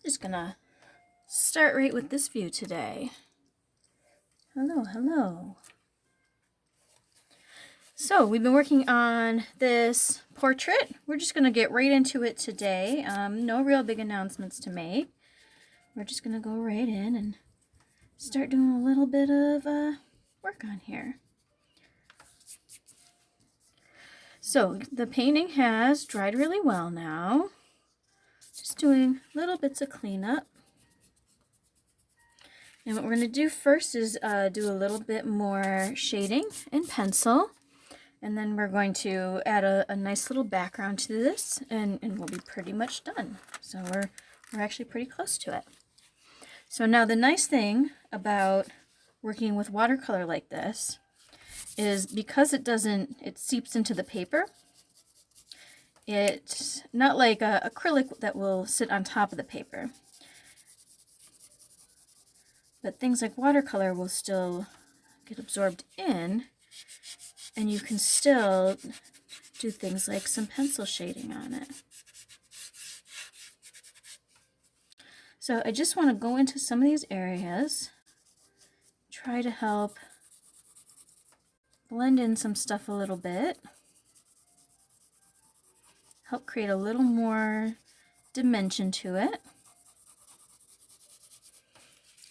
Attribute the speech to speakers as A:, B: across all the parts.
A: Just gonna start right with this view today. Hello, hello. So we've been working on this portrait. We're just gonna get right into it today. No real big announcements to make. We're just gonna go right in and start doing a little bit of work on here. So the painting has dried really well now. Just doing little bits of cleanup. And what we're going to do first is do a little bit more shading in pencil. And then we're going to add a nice little background to this, and we'll be pretty much done. So we're actually pretty close to it. So now the nice thing about working with watercolor like this is because it seeps into the paper. It's not like acrylic that will sit on top of the paper. But things like watercolor will still get absorbed in, and you can still do things like some pencil shading on it. So I just want to go into some of these areas, try to help blend in some stuff a little bit, help create a little more dimension to it.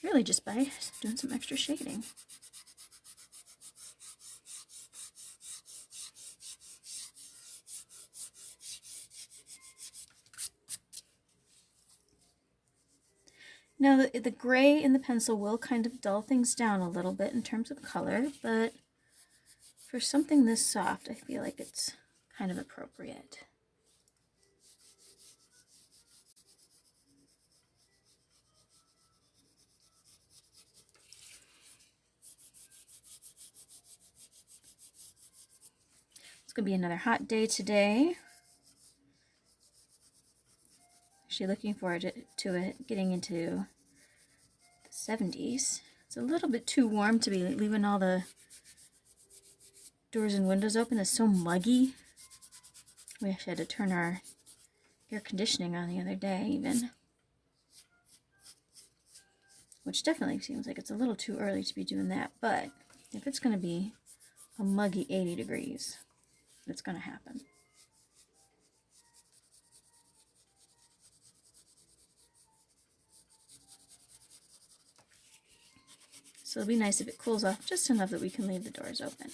A: Really just by doing some extra shading. Now the gray in the pencil will kind of dull things down a little bit in terms of color, but for something this soft, I feel like it's kind of appropriate. It's going to be another hot day today. Actually looking forward to it getting into the 70s. It's a little bit too warm to be leaving all the doors and windows open. It's so muggy. We actually had to turn our air conditioning on the other day even. Which definitely seems like it's a little too early to be doing that. But if it's going to be a muggy 80 degrees, it's going to happen. So it'll be nice if it cools off just enough that we can leave the doors open.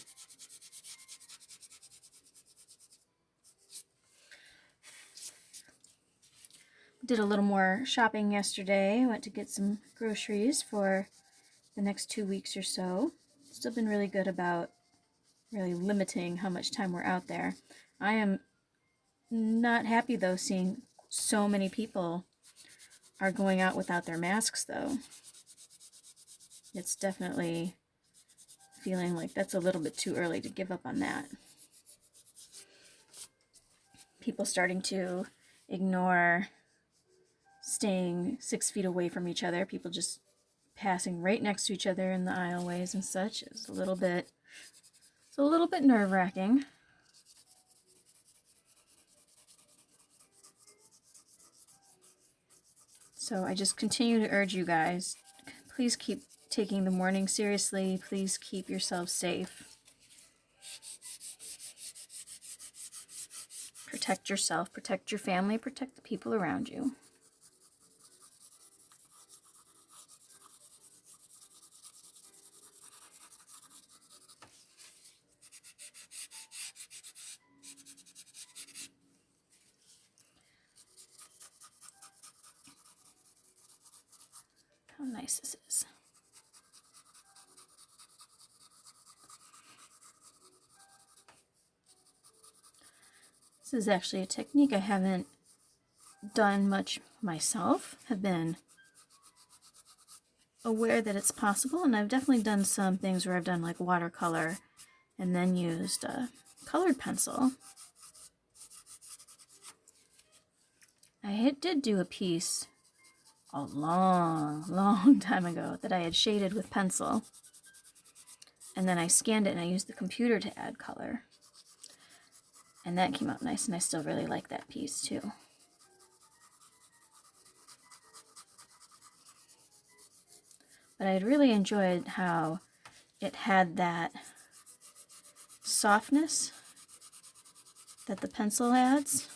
A: Did a little more shopping yesterday. Went to get some groceries for the next 2 weeks or so. Still been really good about really limiting how much time we're out there. I am not happy though seeing so many people are going out without their masks though. It's definitely feeling like that's a little bit too early to give up on that. People starting to ignore staying 6 feet away from each other. People just passing right next to each other in the aisleways and such. It's a little bit nerve-wracking. So I just continue to urge you guys, please keep taking the morning seriously. Please keep yourself safe. Protect yourself, protect your family, protect the people around you. How nice this is. This is actually a technique I haven't done much myself. Have been aware that it's possible, and I've definitely done some things where I've done like watercolor and then used a colored pencil. I did do a piece a long time ago that I had shaded with pencil, and then I scanned it and I used the computer to add color, and that came out nice, and I still really like that piece too. but I really enjoyed how it had that softness that the pencil adds,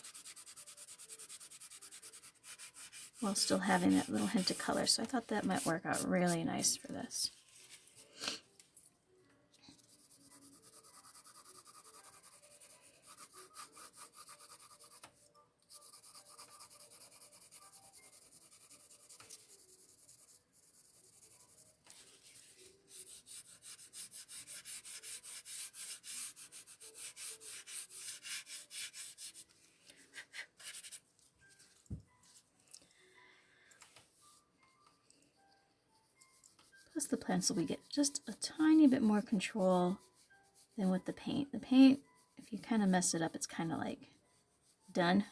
A: while still having that little hint of color. So I thought that might work out really nice for this. Plus the pencil, we get just a tiny bit more control than with the paint. The paint, if you kind of mess it up, it's kind of like done.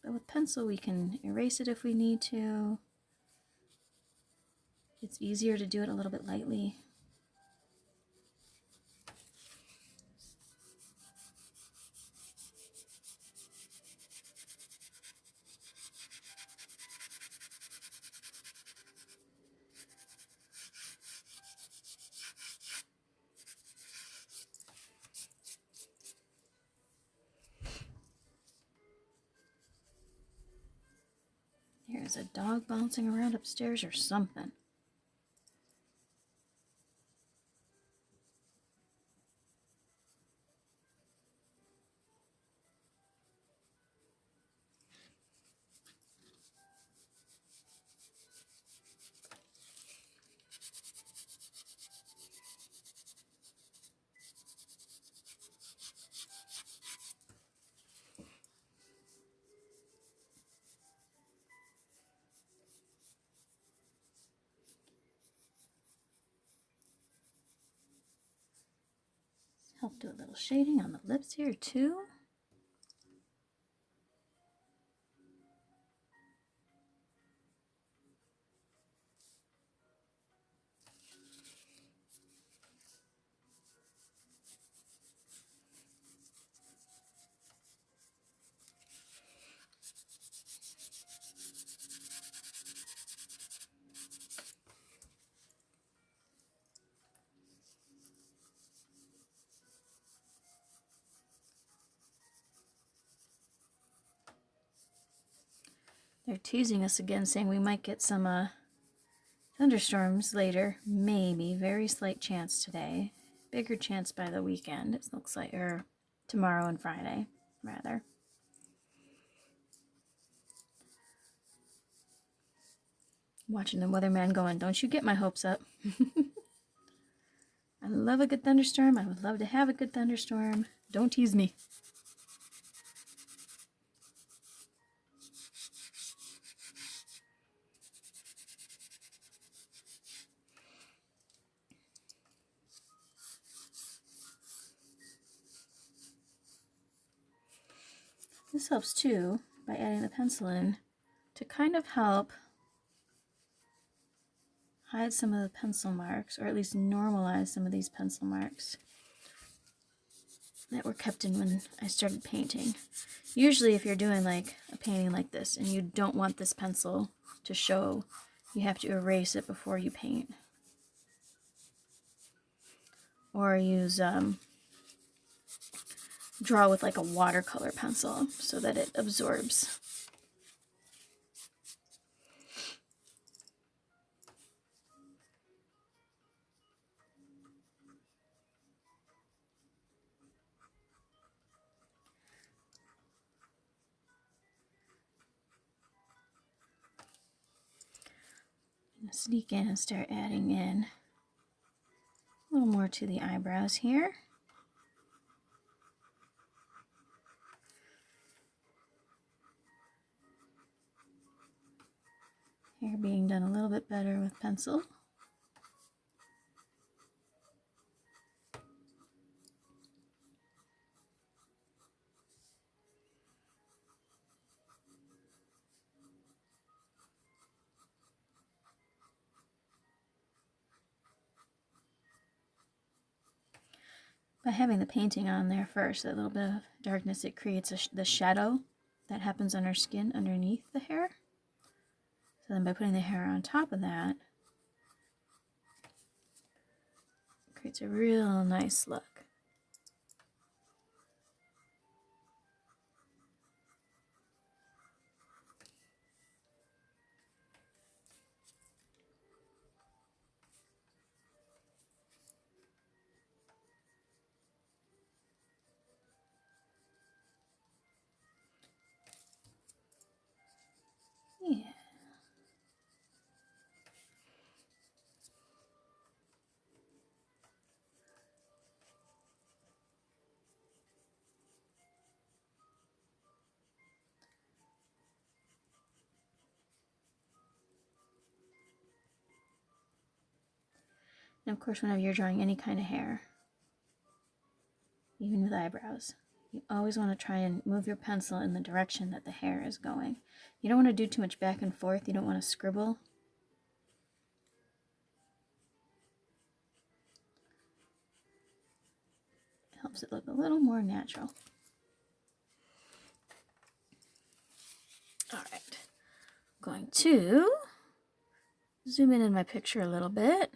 A: But with pencil, we can erase it if we need to. It's easier to do it a little bit lightly. There's a dog bouncing around upstairs or something. Help do a little shading on the lips here too. They're teasing us again, saying we might get some thunderstorms later. Maybe. Very slight chance today. Bigger chance by the weekend, it looks like, or tomorrow and Friday, rather. Watching the weatherman going, don't you get my hopes up. I love a good thunderstorm. I would love to have a good thunderstorm. Don't tease me. This helps too, by adding the pencil in, to kind of help hide some of the pencil marks, or at least normalize some of these pencil marks that were kept in when I started painting. Usually if you're doing like a painting like this and you don't want this pencil to show, you have to erase it before you paint. Or use draw with like a watercolor pencil so that it absorbs. I'm gonna sneak in and start adding in a little more to the eyebrows here. Hair being done a little bit better with pencil. By having the painting on there first, that little bit of darkness, it creates the shadow that happens on our skin underneath the hair. So then by putting the hair on top of that, Creates a real nice look. Yeah. And of course, whenever you're drawing any kind of hair, even with eyebrows, you always want to try and move your pencil in the direction that the hair is going. You don't want to do too much back and forth. You don't want to scribble. It helps it look a little more natural. All right, I'm going to zoom in my picture a little bit.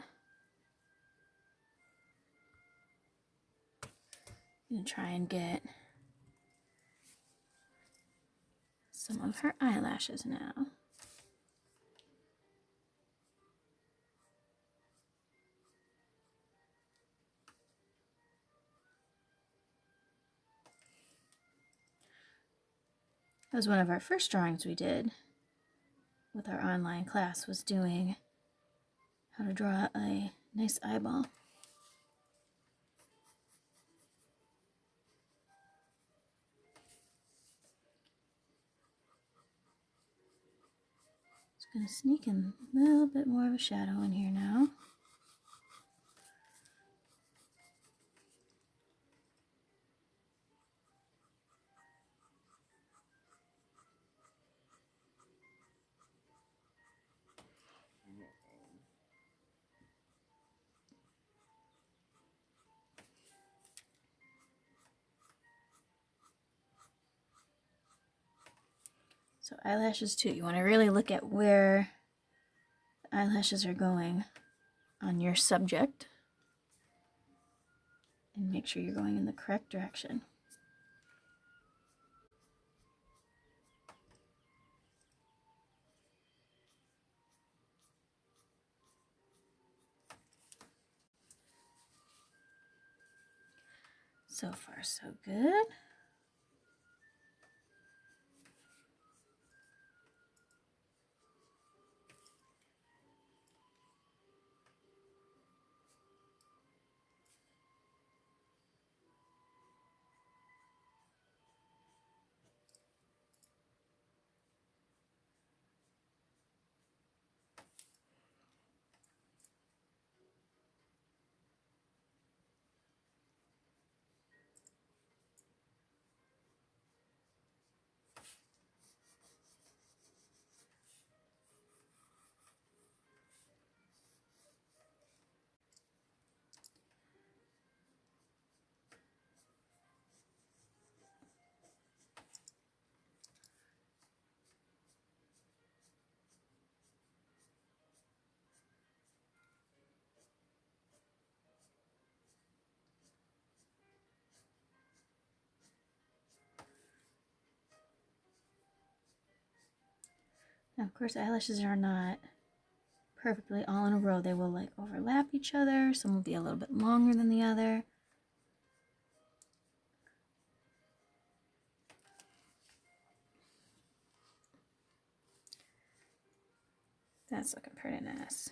A: I'm going to try and get some of her eyelashes now. That was one of our first drawings we did with our online class, was doing how to draw a nice eyeball. Just going to sneak in a little bit more of a shadow in here now. So eyelashes too, you want to really look at where the eyelashes are going on your subject and make sure you're going in the correct direction. So far, so good. Now, of course, eyelashes are not perfectly all in a row. They will like overlap each other. Some will be a little bit longer than the other. That's looking pretty nice.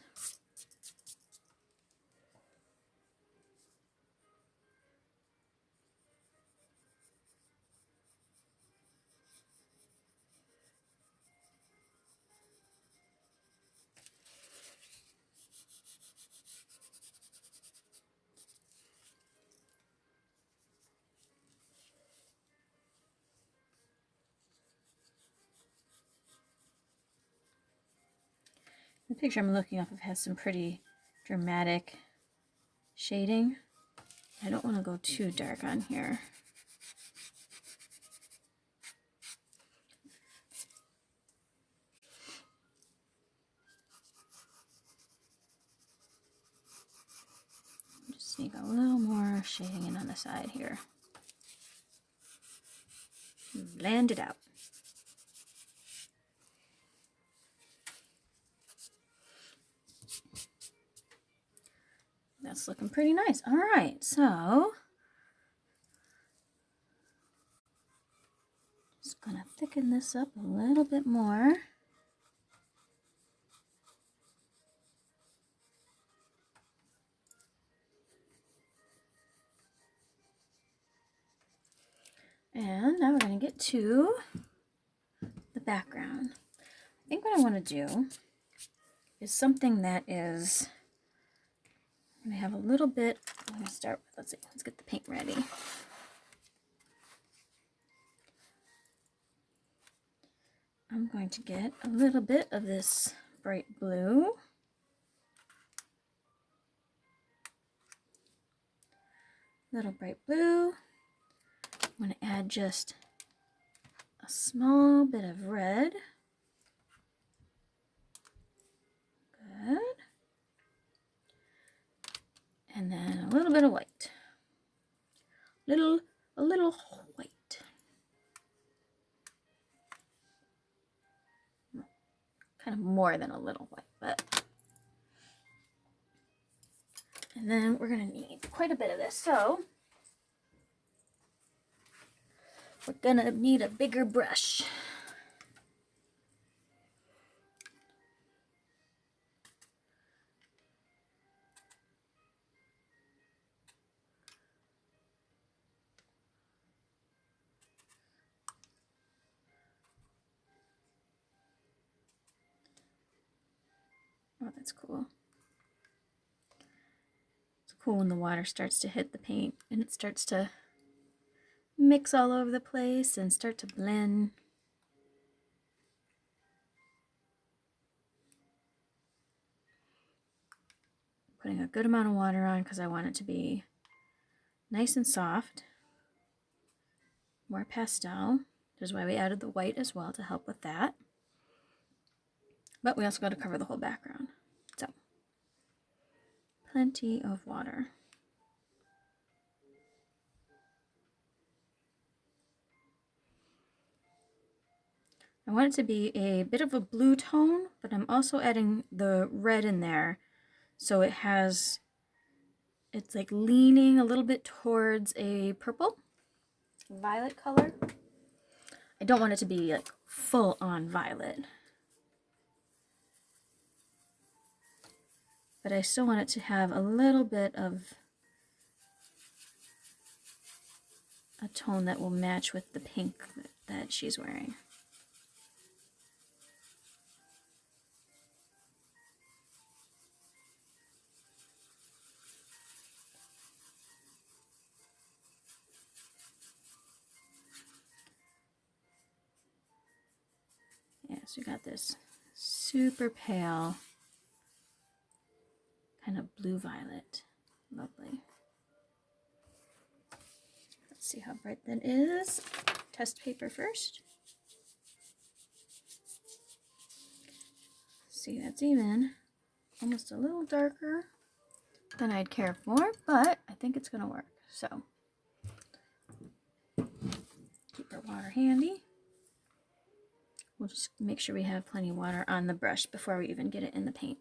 A: The picture I'm looking off of has some pretty dramatic shading. I don't want to go too dark on here. Just you got a little more shading in on the side here. Blend it out. That's looking pretty nice. All right, so just gonna thicken this up a little bit more. And now we're gonna get to the background. I think what I want to do is something that is, I'm gonna have a little bit, I'm gonna start with, let's get the paint ready. I'm going to get a little bit of this bright blue. Little bright blue. I'm going to add just a small bit of red. Good. And then a little bit of white. A little white. Kind of more than a little white, but. And then we're going to need quite a bit of this. So we're going to need a bigger brush. Oh, that's cool. It's cool when the water starts to hit the paint and it starts to mix all over the place and start to blend. Putting a good amount of water on because I want it to be nice and soft. More pastel. That's why we added the white as well to help with that. But we also got to cover the whole background. So, plenty of water. I want it to be a bit of a blue tone, but I'm also adding the red in there. So it has, it's like leaning a little bit towards a purple, violet color. I don't want it to be like full on violet. But I still want it to have a little bit of a tone that will match with the pink that she's wearing. Yeah, so you got this super pale kind of blue violet. Lovely. Let's see how bright that is. Test paper first. See, that's even almost a little darker than I'd care for, but I think it's going to work. So keep our water handy. We'll just make sure we have plenty of water on the brush before we even get it in the paint.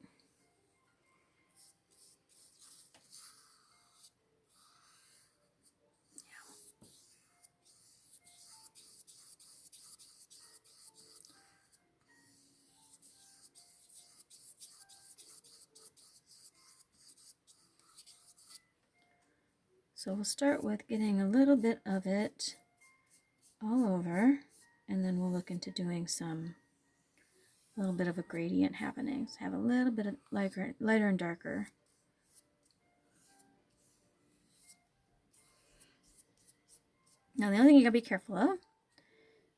A: So we'll start with getting a little bit of it all over, and then we'll look into doing a little bit of a gradient happening. So have a little bit of lighter and darker. Now the only thing you gotta be careful of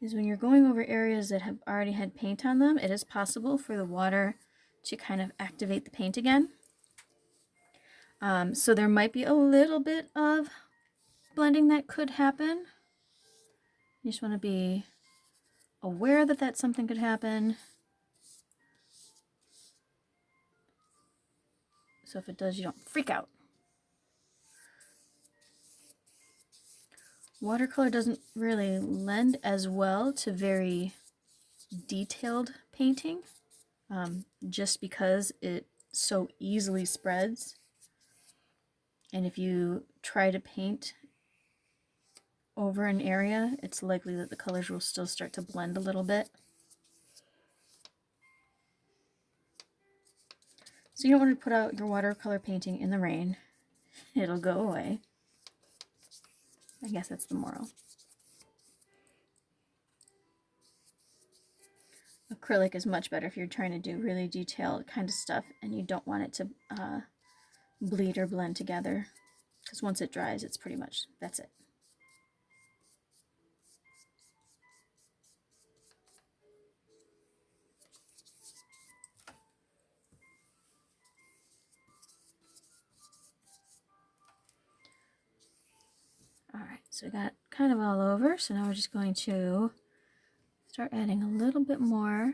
A: is when you're going over areas that have already had paint on them, it is possible for the water to kind of activate the paint again. So there might be a little bit of blending that could happen. You just want to be aware that that's something could happen. So if it does, you don't freak out. Watercolor doesn't really lend as well to very detailed painting, just because it so easily spreads. And if you try to paint over an area, it's likely that the colors will still start to blend a little bit. So you don't want to put out your watercolor painting in the rain. It'll go away. I guess that's the moral. Acrylic is much better if you're trying to do really detailed kind of stuff and you don't want it to bleed or blend together, because once it dries, it's pretty much, that's it. Alright, so we got kind of all over, so now we're just going to start adding a little bit more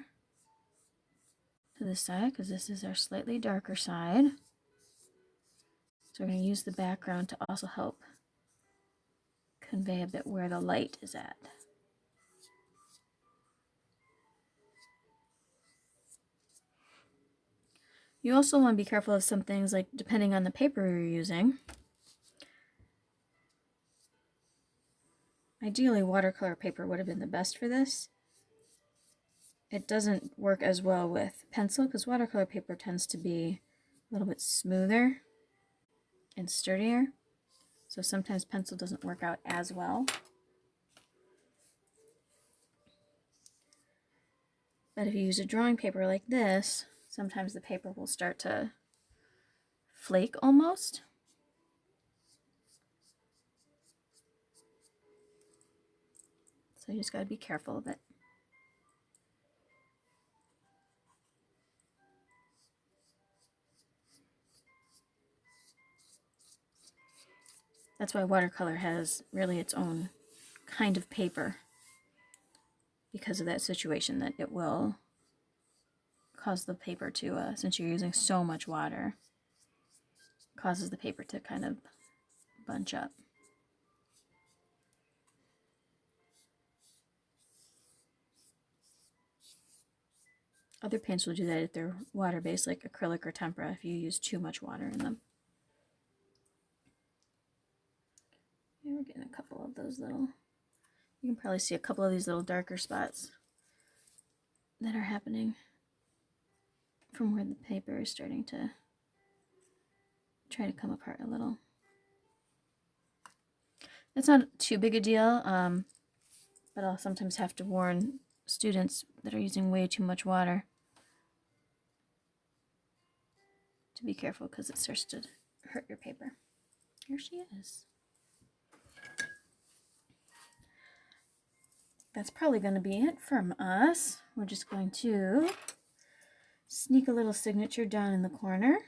A: to this side, because this is our slightly darker side. So we're going to use the background to also help convey a bit where the light is at. You also want to be careful of some things, like depending on the paper you're using. Ideally, watercolor paper would have been the best for this. It doesn't work as well with pencil because watercolor paper tends to be a little bit smoother and sturdier. So sometimes pencil doesn't work out as well. But if you use a drawing paper like this, sometimes the paper will start to flake almost. So you just got to be careful of it. That's why watercolor has really its own kind of paper, because of that situation, that it will cause the paper to, since you're using so much water, causes the paper to kind of bunch up. Other paints will do that if they're water-based, like acrylic or tempera, if you use too much water in them. Yeah, we're getting a couple of those little, you can probably see a couple of these little darker spots that are happening from where the paper is starting to try to come apart a little. It's not too big a deal, but I'll sometimes have to warn students that are using way too much water to be careful, because it starts to hurt your paper. Here she is. That's probably going to be it from us. We're just going to sneak a little signature down in the corner.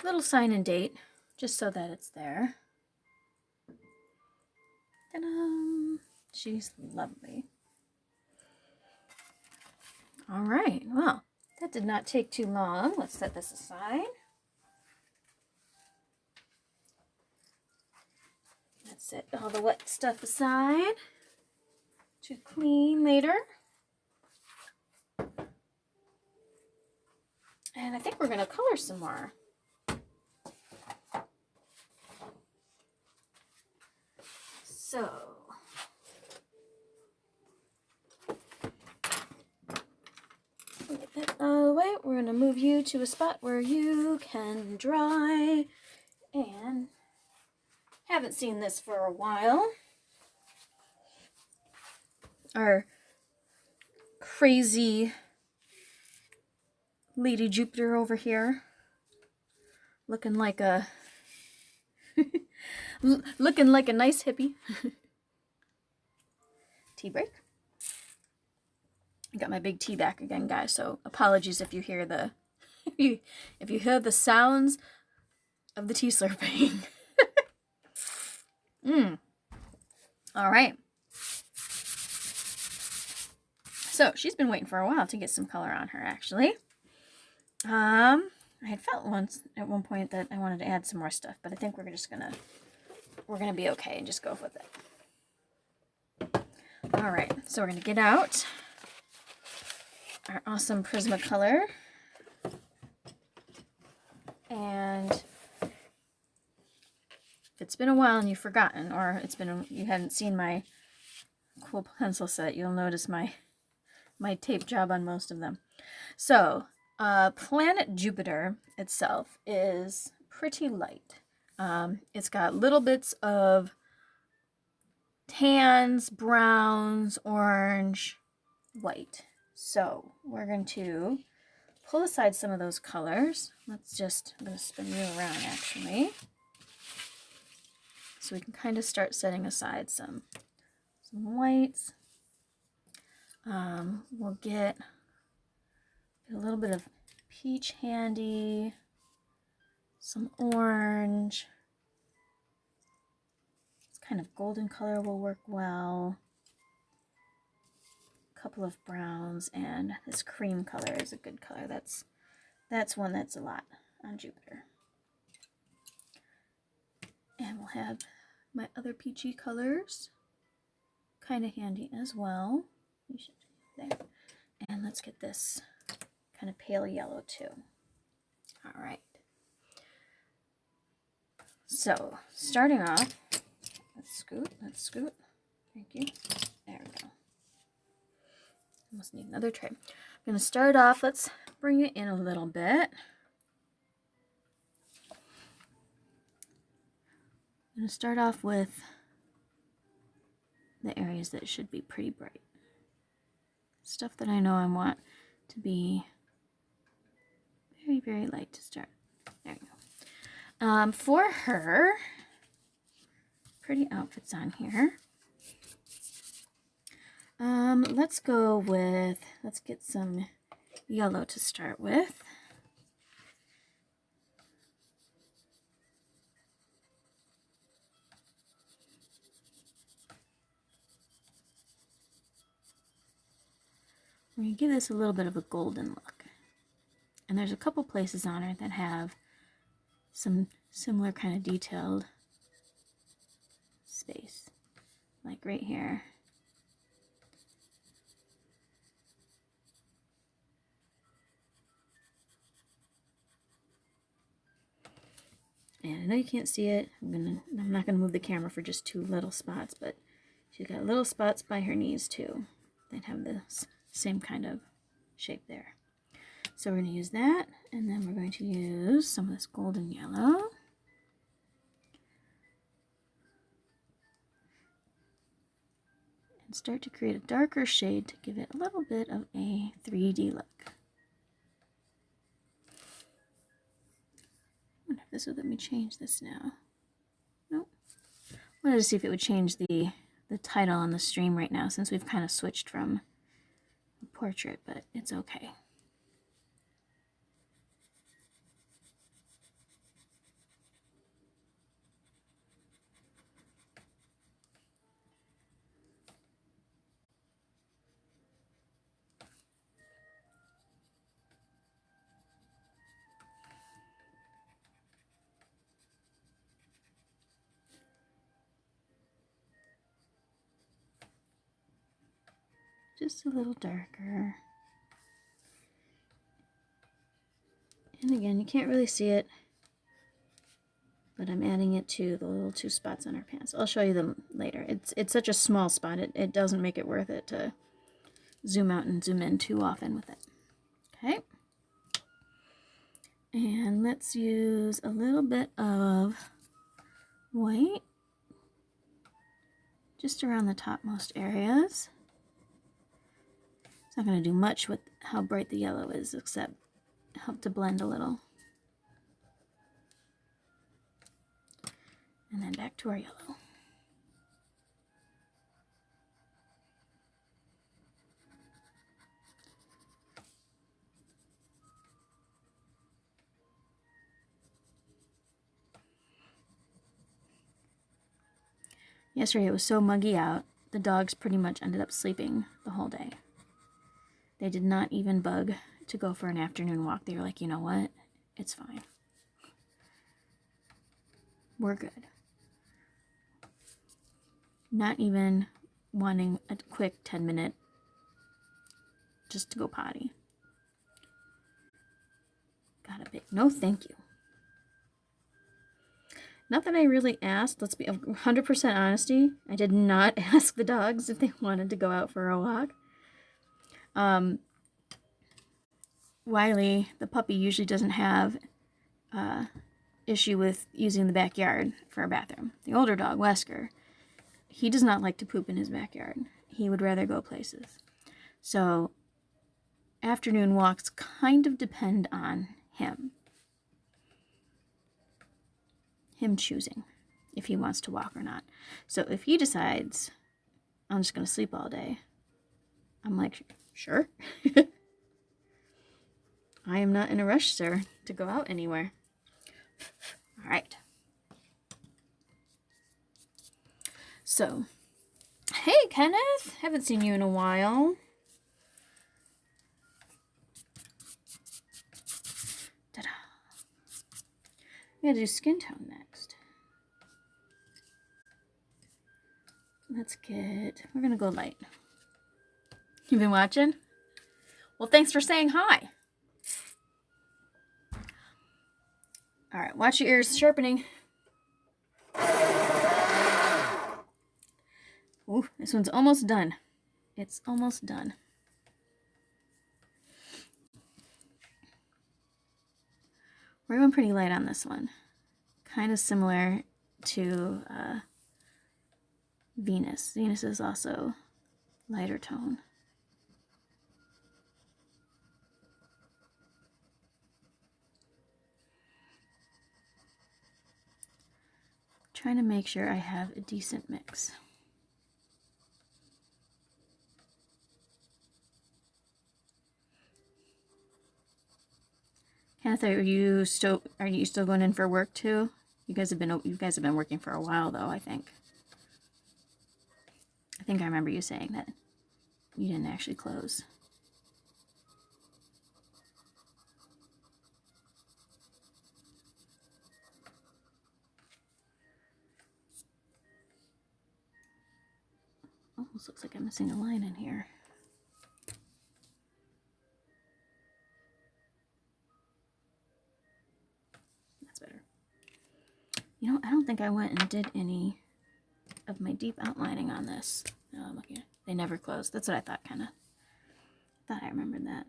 A: Little sign and date, just so that it's there. Ta-da! She's lovely. All right, well, that did not take too long. Let's set this aside. Let's set all the wet stuff aside to clean later. And I think we're going to color some more. So, get that out of the way. We're going to move you to a spot where you can dry. And haven't seen this for a while. Our crazy Lady Jupiter over here, looking like a looking like a nice hippie. Tea break. I got my big tea back again, guys, so apologies if you hear the if you hear the sounds of the tea slurping. All right. So she's been waiting for a while to get some color on her, actually. I had felt at one point that I wanted to add some more stuff, but I think we're gonna be okay and just go with it. All right, so we're gonna get out our awesome Prismacolor, and if it's been a while and you've forgotten, or you hadn't seen my cool pencil set, you'll notice my tape job on most of them. So planet Jupiter itself is pretty light. It's got little bits of tans, browns, orange, white. So we're going to pull aside some of those colors. I'm going to spin you around actually, so we can kind of start setting aside some whites. We'll get a little bit of peach handy, some orange. This kind of golden color will work well. A couple of browns, and this cream color is a good color. That's one that's a lot on Jupiter. And we'll have my other peachy colors kind of handy as well. There. And let's get this kind of pale yellow too. All right. So starting off, let's scoot. Thank you. There we go. Almost need another tray. I'm going to start off, let's bring it in a little bit. I'm going to start off with the areas that should be pretty bright. Stuff that I know I want to be very, very light to start. There you go. For her, pretty outfits on here. Let's get some yellow to start with. We're going to give this a little bit of a golden look. And there's a couple places on her that have some similar kind of detailed space. Like right here. And I know you can't see it. I'm not gonna move the camera for just two little spots, but she's got little spots by her knees too that have this same kind of shape there. So we're going to use that, and then we're going to use some of this golden yellow. And start to create a darker shade to give it a little bit of a 3D look. I wonder if this would let me change this now. Nope. I wanted to see if it would change the title on the stream right now, since we've kind of switched from a portrait, but it's okay. Just a little darker. And again, you can't really see it, but I'm adding it to the little two spots on our pants. I'll show you them later. It's such a small spot, it doesn't make it worth it to zoom out and zoom in too often with it. Okay. And let's use a little bit of white just around the topmost areas. It's not going to do much with how bright the yellow is, except help to blend a little. And then back to our yellow. Yesterday it was so muggy out, the dogs pretty much ended up sleeping the whole day. They did not even bug to go for an afternoon walk. They were like, you know what? It's fine. We're good. Not even wanting a quick 10-minute just to go potty. Got a big no thank you. Not that I really asked, let's be 100% honesty. I did not ask the dogs if they wanted to go out for a walk. Wiley, the puppy, usually doesn't have issue with using the backyard for a bathroom. The older dog, Wesker, he does not like to poop in his backyard. He would rather go places. So afternoon walks kind of depend on him. Him choosing if he wants to walk or not. So if he decides, I'm just going to sleep all day, I'm like, sure. I am not in a rush, sir, to go out anywhere. All right. So, hey, Kenneth. Haven't seen you in a while. Ta-da. We gotta do skin tone next. We're gonna go light. You been watching? Well, thanks for saying hi. All right, watch your ears sharpening. Ooh, this one's almost done. It's almost done. We're going pretty light on this one. Kind of similar to Venus. Venus is also lighter tone. Trying to make sure I have a decent mix. Kenneth, are you still going in for work too? You guys have been working for a while though, I think. I remember you saying that you didn't actually close. Almost looks like I'm missing a line in here. That's better. You know, I don't think I went and did any of my deep outlining on this. No, I'm looking at it. They never closed. That's what I thought, kind of. Thought I remembered that.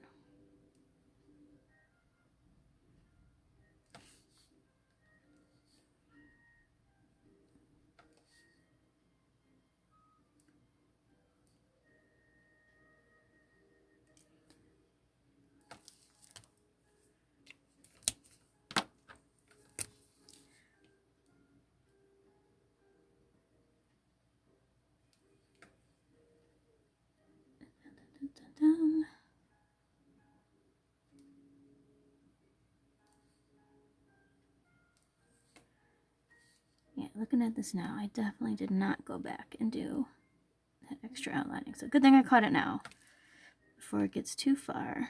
A: Dun. Yeah, looking at this now, I definitely did not go back and do that extra outlining. So good thing I caught it now before it gets too far.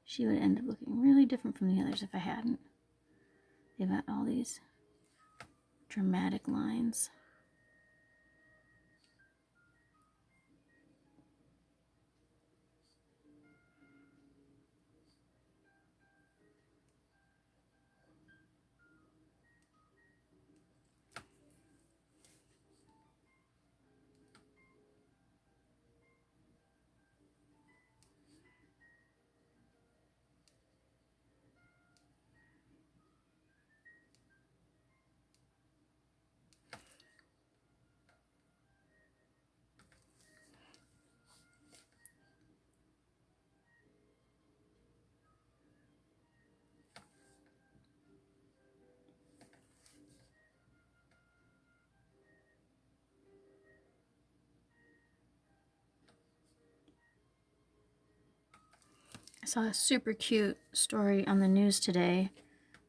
A: She would end up looking really different from the others if I hadn't. They've got all these dramatic lines. I saw a super cute story on the news today.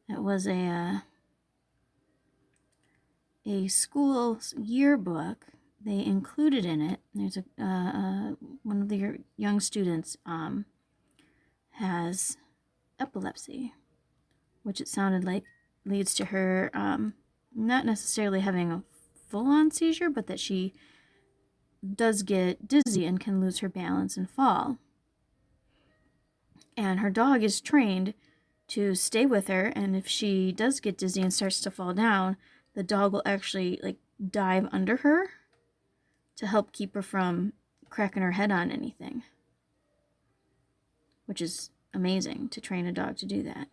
A: It was a school's yearbook. They included in it, there's one of the young students has epilepsy, which it sounded like leads to her not necessarily having a full-on seizure, but that she does get dizzy and can lose her balance and fall. And her dog is trained to stay with her, and if she does get dizzy and starts to fall down, the dog will actually like dive under her to help keep her from cracking her head on anything, which is amazing to train a dog to do that.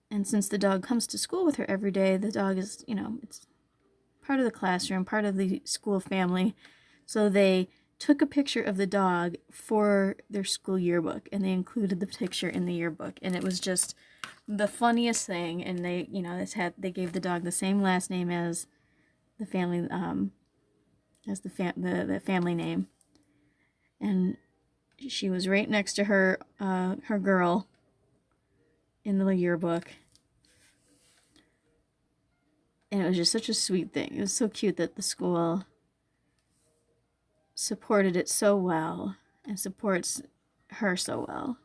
A: And since the dog comes to school with her every day, the dog is, it's part of the classroom, part of the school family. So they took a picture of the dog for their school yearbook, and they included the picture in the yearbook, and it was just the funniest thing. And they, they gave the dog the same last name as the family, as the family name, and she was right next to her her girl in the yearbook. And it was just such a sweet thing. It was so cute that the school supported it so well and supports her so well.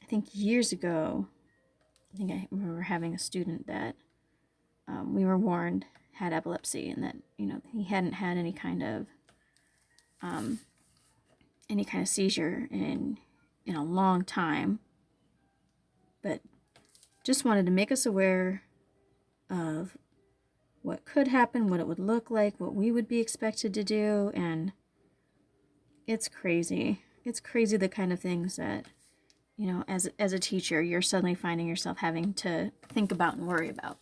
A: I think years ago, I remember having a student that we were warned had epilepsy, and that he hadn't had any kind of seizure in a long time, but just wanted to make us aware of what could happen, what it would look like, what we would be expected to do. And it's crazy. It's crazy the kind of things that, as a teacher, you're suddenly finding yourself having to think about and worry about.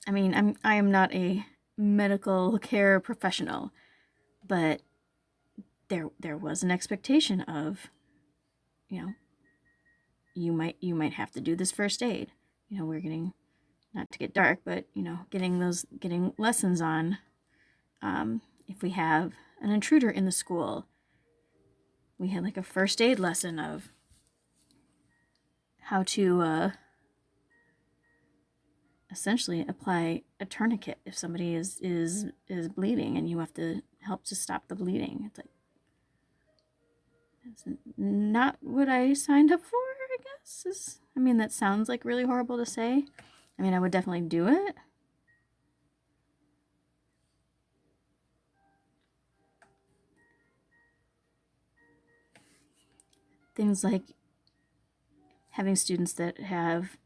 A: I mean, I am not a medical care professional, but there was an expectation of, you might have to do this first aid. We're getting, not to get dark, but getting lessons on if we have an intruder in the school. We had like a first aid lesson of how to essentially apply a tourniquet if somebody is bleeding, and you have to help to stop the bleeding. It's like, that's not what I signed up for, I guess. That sounds like really horrible to say. I would definitely do it. Things like having students that have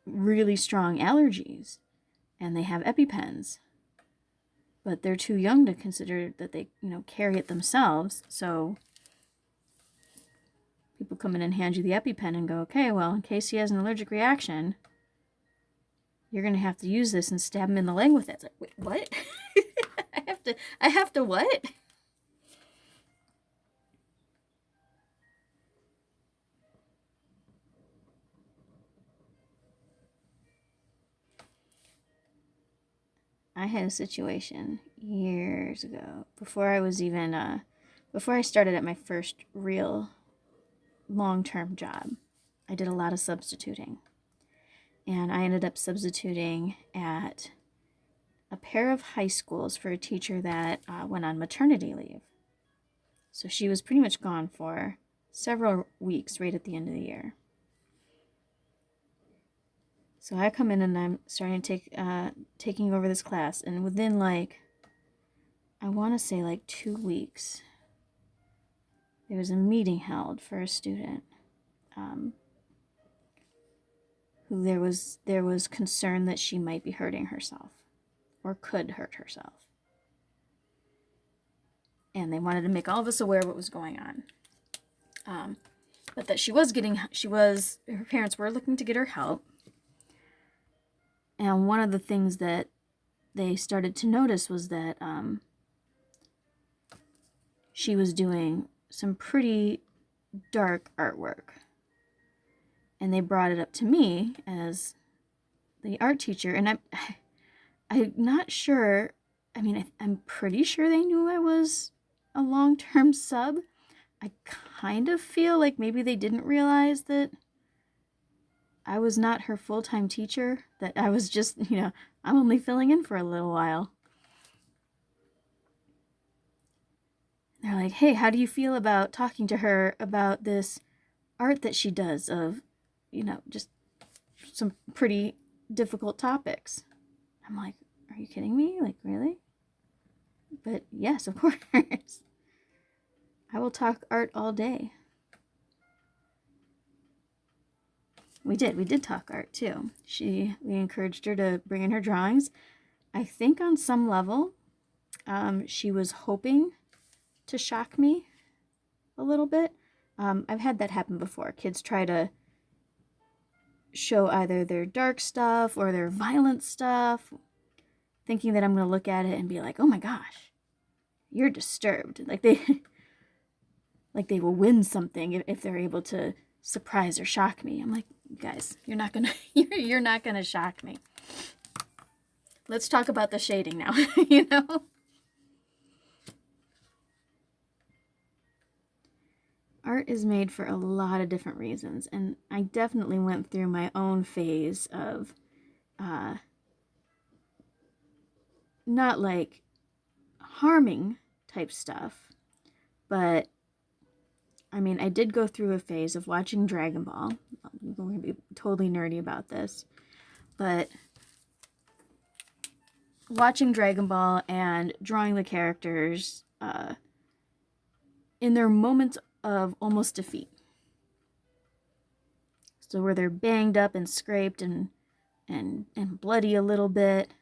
A: really strong allergies, and they have EpiPens, but they're too young to consider that they, carry it themselves. So people come in and hand you the EpiPen and go, okay, well, in case he has an allergic reaction, you're going to have to use this and stab him in the leg with it. It's like, wait, what? I have to what? I had a situation years ago, before I started at my first real long-term job. I did a lot of substituting, and I ended up substituting at a pair of high schools for a teacher that went on maternity leave. So she was pretty much gone for several weeks right at the end of the year. So I come in and I'm starting to taking over this class, and within I want to say 2 weeks, there was a meeting held for a student who there was concern that she might be hurting herself or could hurt herself. And they wanted to make all of us aware of what was going on. But that her parents were looking to get her help. And one of the things that they started to notice was that she was doing some pretty dark artwork. And they brought it up to me as the art teacher, and I'm not sure. I mean, I'm pretty sure they knew I was a long-term sub. I kind of feel like maybe they didn't realize that I was not her full-time teacher, that I was just, I'm only filling in for a little while. They're like, hey, how do you feel about talking to her about this art that she does of, just some pretty difficult topics? I'm like, are you kidding me? Like, really? But yes, of course. I will talk art all day. We did talk art too. We encouraged her to bring in her drawings. I think on some level, she was hoping to shock me a little bit. I've had that happen before. Kids try to show either their dark stuff or their violent stuff, thinking that I'm going to look at it and be like, oh my gosh, you're disturbed. Like they will win something if they're able to surprise or shock me. I'm like, guys, you're not gonna you're not gonna shock me. Let's talk about the shading now. Art is made for a lot of different reasons, and I definitely went through my own phase of not like harming type stuff, but I mean, I did go through a phase of watching Dragon Ball. I'm going to be totally nerdy about this, but watching Dragon Ball and drawing the characters in their moments of almost defeat. So where they're banged up and scraped and bloody a little bit.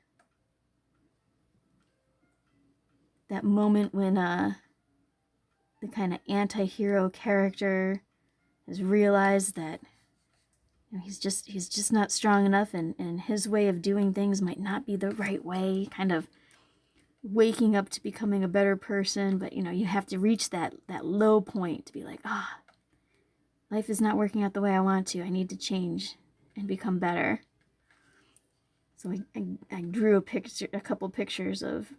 A: That moment when the kind of anti-hero character has realized that he's just not strong enough, and his way of doing things might not be the right way, kind of waking up to becoming a better person, but you have to reach that low point to be like, life is not working out the way I want to. I need to change and become better. So I drew a couple pictures of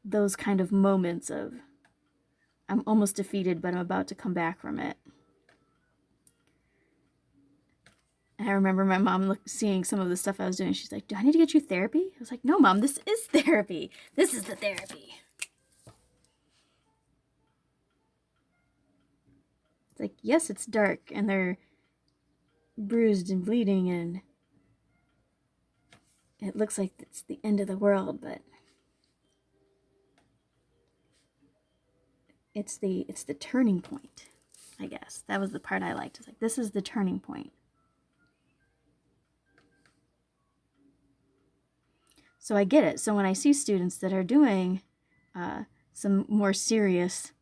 A: those kind of moments of I'm almost defeated, but I'm about to come back from it. And I remember my mom seeing some of the stuff I was doing. She's like, do I need to get you therapy? I was like, no, Mom, this is therapy. This is the therapy. It's like, yes, it's dark, and they're bruised and bleeding, and it looks like it's the end of the world, but it's the turning point, I guess. That was the part I liked. It's like, this is the turning point. So I get it. So when I see students that are doing some more serious,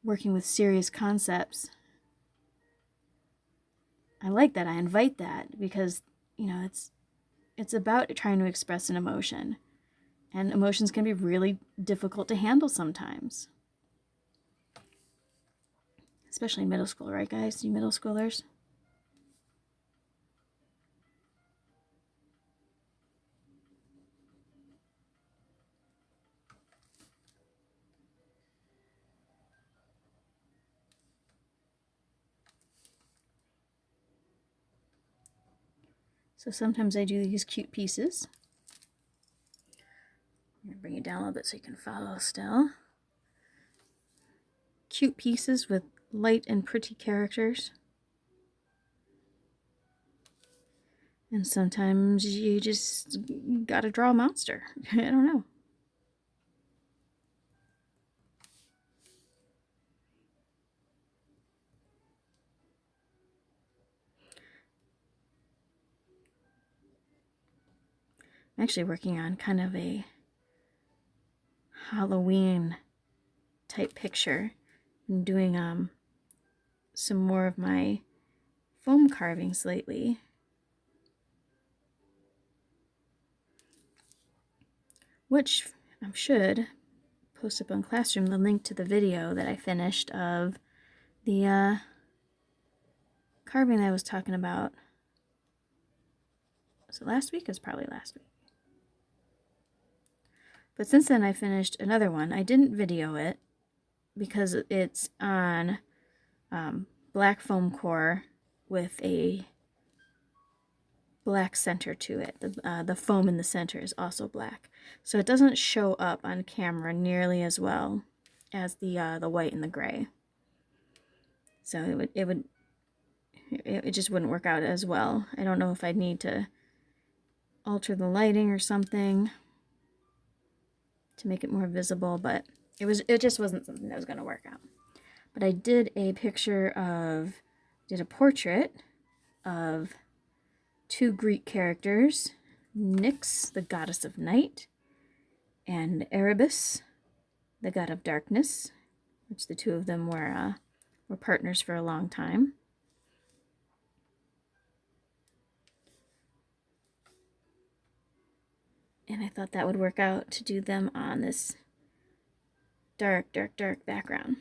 A: working with serious concepts, I like that. I invite that because, it's about trying to express an emotion. And emotions can be really difficult to handle sometimes. Especially in middle school, right, guys? You middle schoolers? So sometimes I do these cute pieces. I'm going to bring it down a little bit so you can follow still. Cute pieces with light and pretty characters. And sometimes you just gotta draw a monster. I don't know. I'm actually working on kind of a Halloween type picture. I'm doing some more of my foam carvings lately. Which I should post up on Classroom the link to the video that I finished of the carving that I was talking about. Was it last week? It was probably last week. But since then I finished another one. I didn't video it because it's on black foam core with a black center to it. The foam in the center is also black. So it doesn't show up on camera nearly as well as the white and the gray. So it just wouldn't work out as well. I don't know if I'd need to alter the lighting or something to make it more visible, but it just wasn't something that was going to work out. But I did a portrait of two Greek characters, Nyx, the goddess of night, and Erebus, the god of darkness, which the two of them were partners for a long time. And I thought that would work out to do them on this dark, dark, dark background.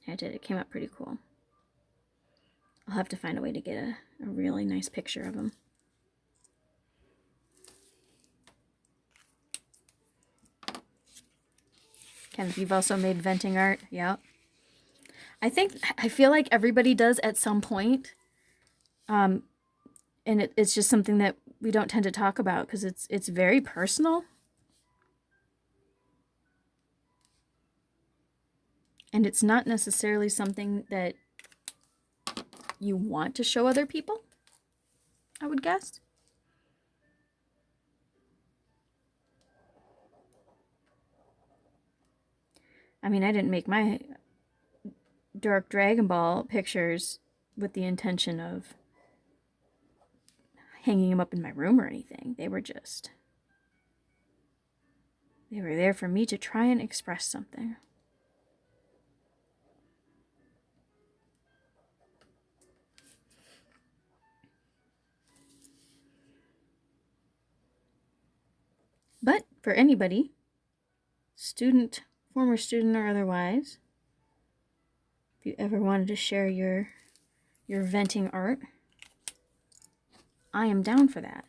A: I did. It came out pretty cool. I'll have to find a way to get a really nice picture of them. Ken, if you've also made venting art, yeah. I feel like everybody does at some point. And it's just something that we don't tend to talk about because it's very personal. And it's not necessarily something that you want to show other people, I would guess. I mean, I didn't make my dark Dragon Ball pictures with the intention of hanging them up in my room or anything. They were there for me to try and express something. But for anybody, student, former student or otherwise, if you ever wanted to share your venting art, I am down for that.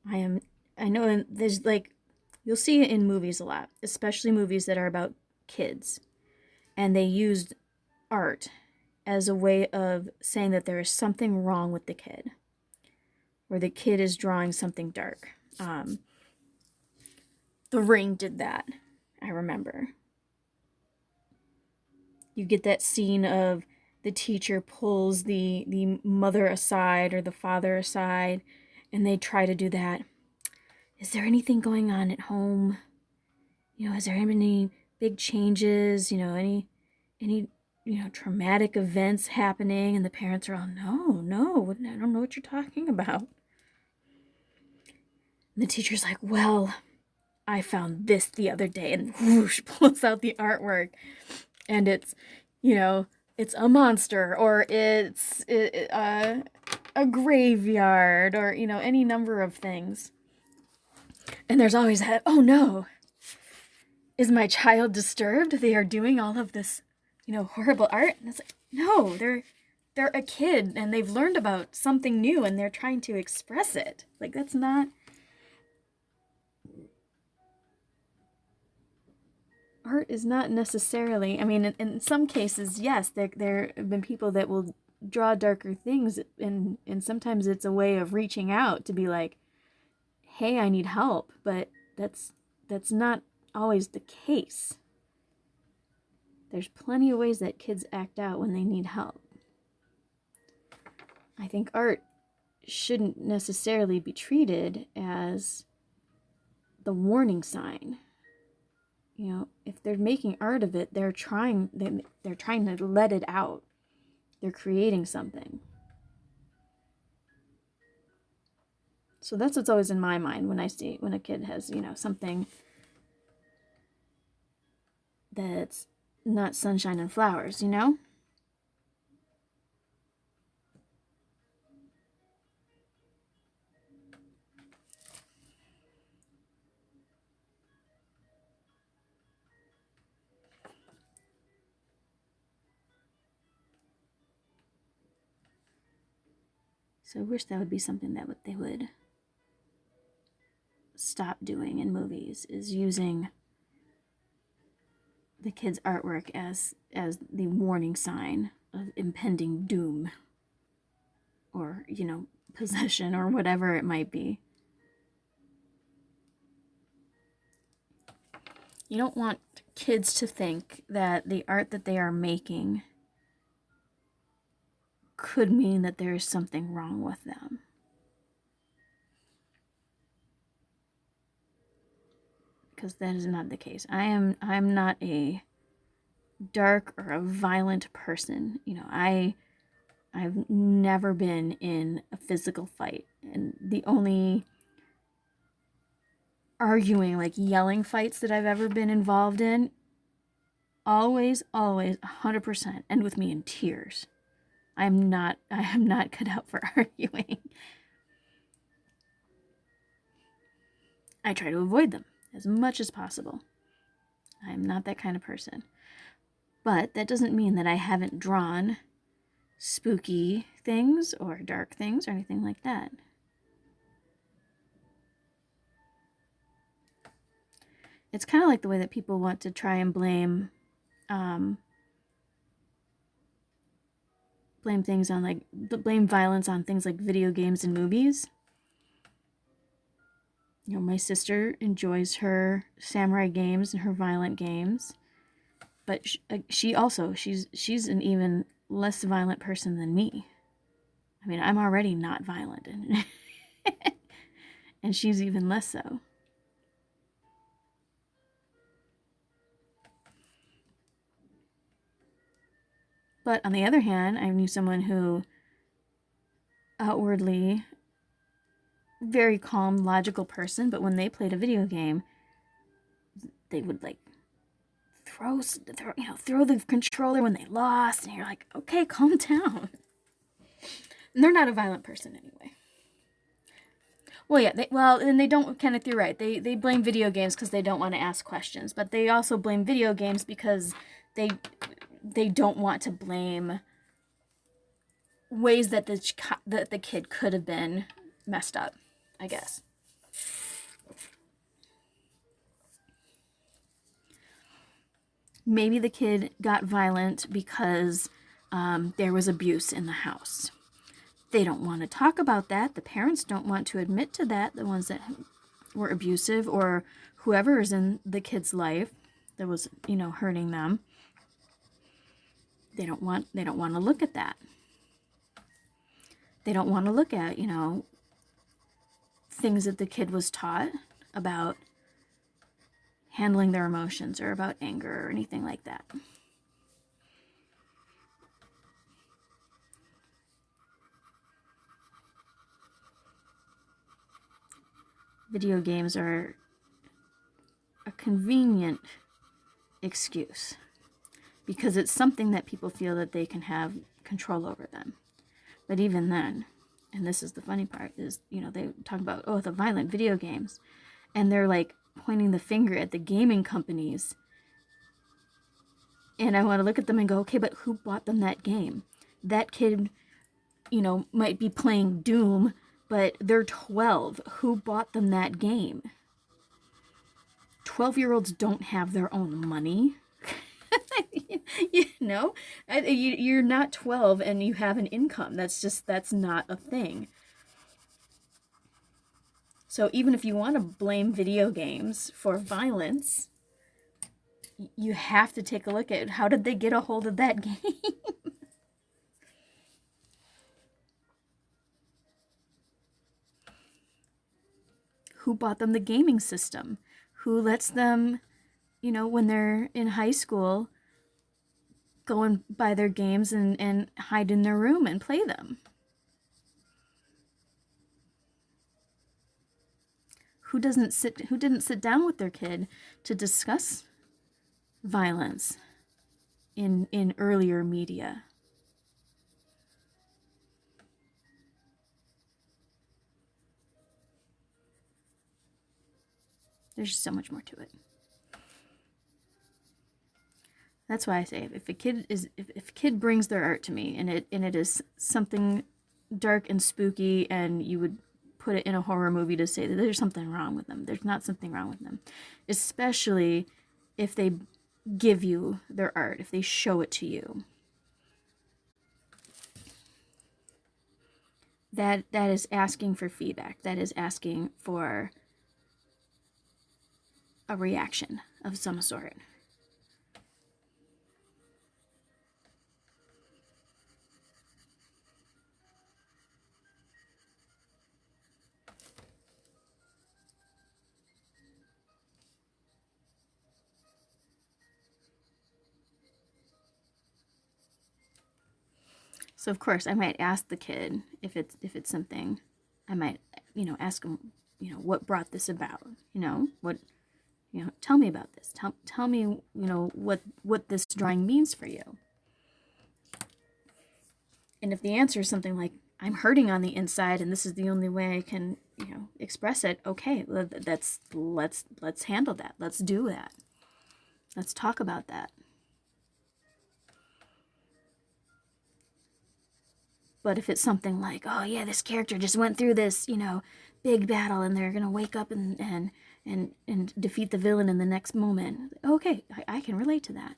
A: I know there's you'll see it in movies a lot, especially movies that are about kids. And they used art as a way of saying that there is something wrong with the kid. Or the kid is drawing something dark. The Ring did that, I remember. You get that scene of the teacher pulls the mother aside or the father aside, and they try to do that. Is there anything going on at home? Is there any big changes? Any traumatic events happening? And the parents are all, no, I don't know what you're talking about. And the teacher's like, well, I found this the other day, and whoosh, pulls out the artwork. And it's, it's a monster, or it's a graveyard, or, any number of things. And there's always that, oh no, is my child disturbed? They are doing all of this, horrible art. And it's like, no, they're a kid, and they've learned about something new, and they're trying to express it. That's not... Art is not necessarily, in some cases, yes, there have been people that will draw darker things, and sometimes it's a way of reaching out to be like, hey, I need help, but that's not always the case. There's plenty of ways that kids act out when they need help. I think art shouldn't necessarily be treated as the warning sign. If they're making art of it, they're trying to let it out. They're creating something. So that's what's always in my mind when a kid has, something that's not sunshine and flowers, So I wish that would be something that they would stop doing in movies, is using the kids' artwork as the warning sign of impending doom, or, you know, possession, or whatever it might be. You don't want kids to think that the art that they are making could mean that there is something wrong with them. Because that is not the case. I'm not a dark or a violent person. You know, I've never been in a physical fight, and the only arguing, like yelling fights that I've ever been involved in, always 100% end with me in tears. I am not cut out for arguing. I try to avoid them as much as possible. I am not that kind of person. But that doesn't mean that I haven't drawn spooky things or dark things or anything like that. It's kind of like the way that people want to try and blame things on, like, blame violence on things like video games and movies. You know, my sister enjoys her samurai games and her violent games, but she's an even less violent person than me. I mean, I'm already not violent, and she's even less so. But on the other hand, I knew someone who outwardly very calm, logical person, but when they played a video game, they would like throw the controller when they lost, and you're like, okay, calm down. And they're not a violent person anyway. Well, yeah, and they don't, Kenneth, you're right. They blame video games because they don't want to ask questions, but they also blame video games because they don't want to blame ways that the kid could have been messed up, I guess. Maybe the kid got violent because there was abuse in the house. They don't want to talk about that. The parents don't want to admit to that, the ones that were abusive, or whoever is in the kid's life that was, you know, hurting them. They don't want to look at that. They don't want to look at, you know, things that the kid was taught about handling their emotions, or about anger, or anything like that. Video games are a convenient excuse because it's something that people feel that they can have control over them. But even then, and this is the funny part, is, you know, they talk about, oh, the violent video games, and they're like pointing the finger at the gaming companies. And I want to look at them and go, okay, but who bought them that game? That kid, you know, might be playing Doom, but they're 12. Who bought them that game? 12-year-olds don't have their own money. You know, you're not 12 and you have an income. That's not a thing. So even if you want to blame video games for violence, you have to take a look at how did they get a hold of that game? Who bought them the gaming system? Who lets them, you know, when they're in high school, go and buy their games and hide in their room and play them? Who didn't sit down with their kid to discuss violence in earlier media? There's just so much more to it. That's why I say, if a kid brings their art to me, and it is something dark and spooky, and you would put it in a horror movie to say that there's something wrong with them. There's not something wrong with them. Especially if they give you their art, if they show it to you. That is asking for feedback. That is asking for a reaction of some sort. So of course I might ask the kid if it's something. I might, ask them, what brought this about? What, tell me about this. Tell me, what this drawing means for you. And if the answer is something like, I'm hurting on the inside and this is the only way I can, express it, okay, let's handle that. Let's do that. Let's talk about that. But if it's something like, oh yeah, this character just went through this, big battle and they're going to wake up and defeat the villain in the next moment. Okay, I can relate to that.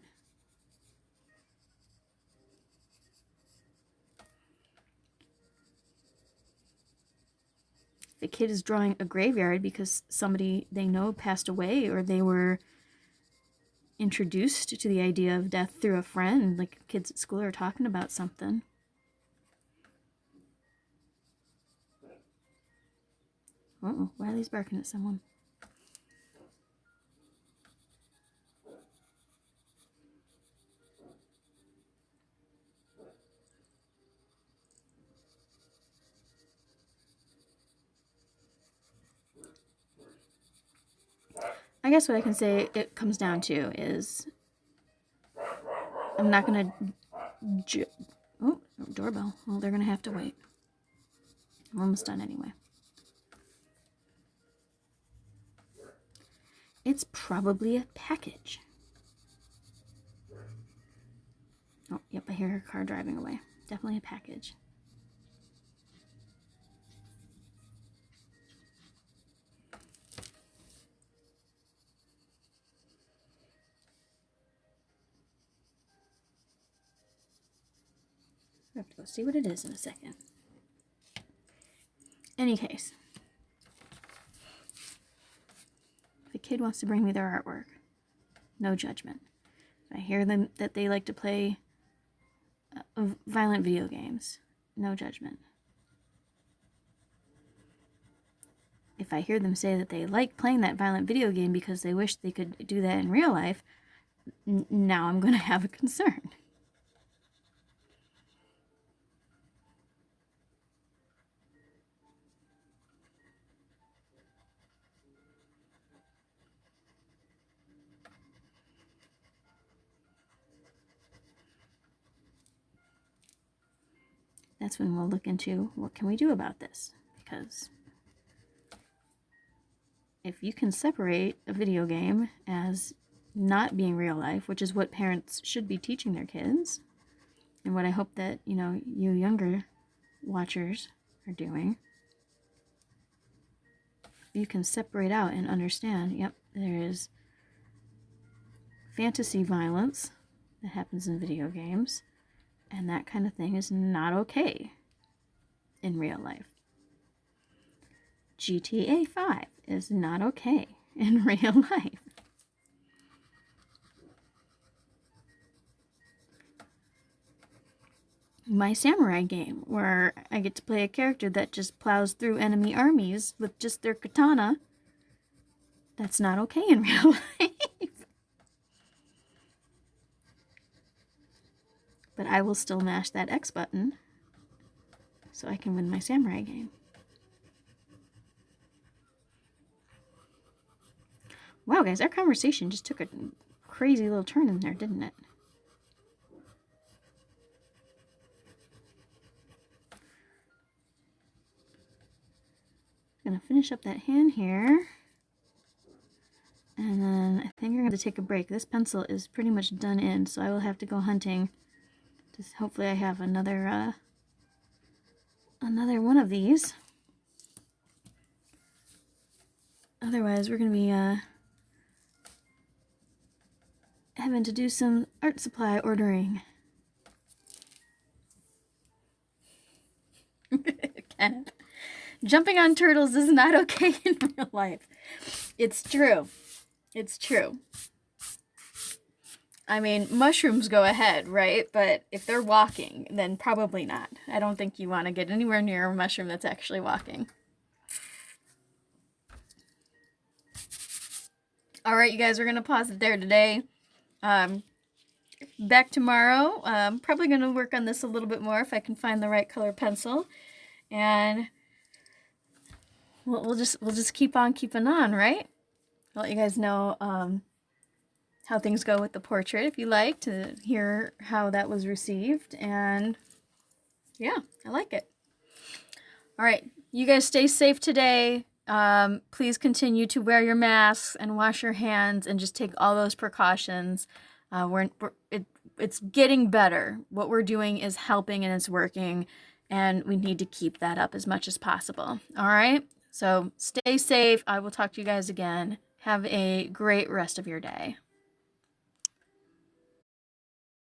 A: The kid is drawing a graveyard because somebody they know passed away, or they were introduced to the idea of death through a friend, like kids at school are talking about something. Uh-oh, Wiley's barking at someone. I guess what I can say it comes down to is I'm not going to... Oh, doorbell. Well, they're going to have to wait. I'm almost done anyway. It's probably a package. Oh, yep, I hear her car driving away. Definitely a package. I have to go see what it is in a second. Any case, if a kid wants to bring me their artwork, no judgment. If I hear them that they like to play violent video games, no judgment. If I hear them say that they like playing that violent video game because they wish they could do that in real life, now I'm going to have a concern. That's when we'll look into what can we do about this, because if you can separate a video game as not being real life, which is what parents should be teaching their kids, and what I hope that, you younger watchers are doing, you can separate out and understand, yep, there is fantasy violence that happens in video games, and that kind of thing is not okay in real life. GTA 5 is not okay in real life. My samurai game, where I get to play a character that just plows through enemy armies with just their katana, that's not okay in real life. But I will still mash that X button so I can win my samurai game. Wow, guys, our conversation just took a crazy little turn in there, didn't it? I'm going to finish up that hand here. And then I think we're going to take a break. This pencil is pretty much done in, so I will have to go hunting. Just hopefully I have another another one of these. Otherwise, we're going to be having to do some art supply ordering. Kenneth, jumping on turtles is not okay in real life. It's true. It's true. I mean, mushrooms go ahead, right? But if they're walking, then probably not. I don't think you want to get anywhere near a mushroom that's actually walking. All right, you guys, we're going to pause it there today. Back tomorrow. Probably going to work on this a little bit more if I can find the right color pencil. And we'll just keep on keeping on, right? I'll let you guys know how things go with the portrait if you like to hear how that was received. And yeah, I like it. All right, you guys stay safe today. Please continue to wear your masks and wash your hands and just take all those precautions. It's getting better. What we're doing is helping and it's working, and we need to keep that up as much as possible. All right, so stay safe. I will talk to you guys again. Have a great rest of your day.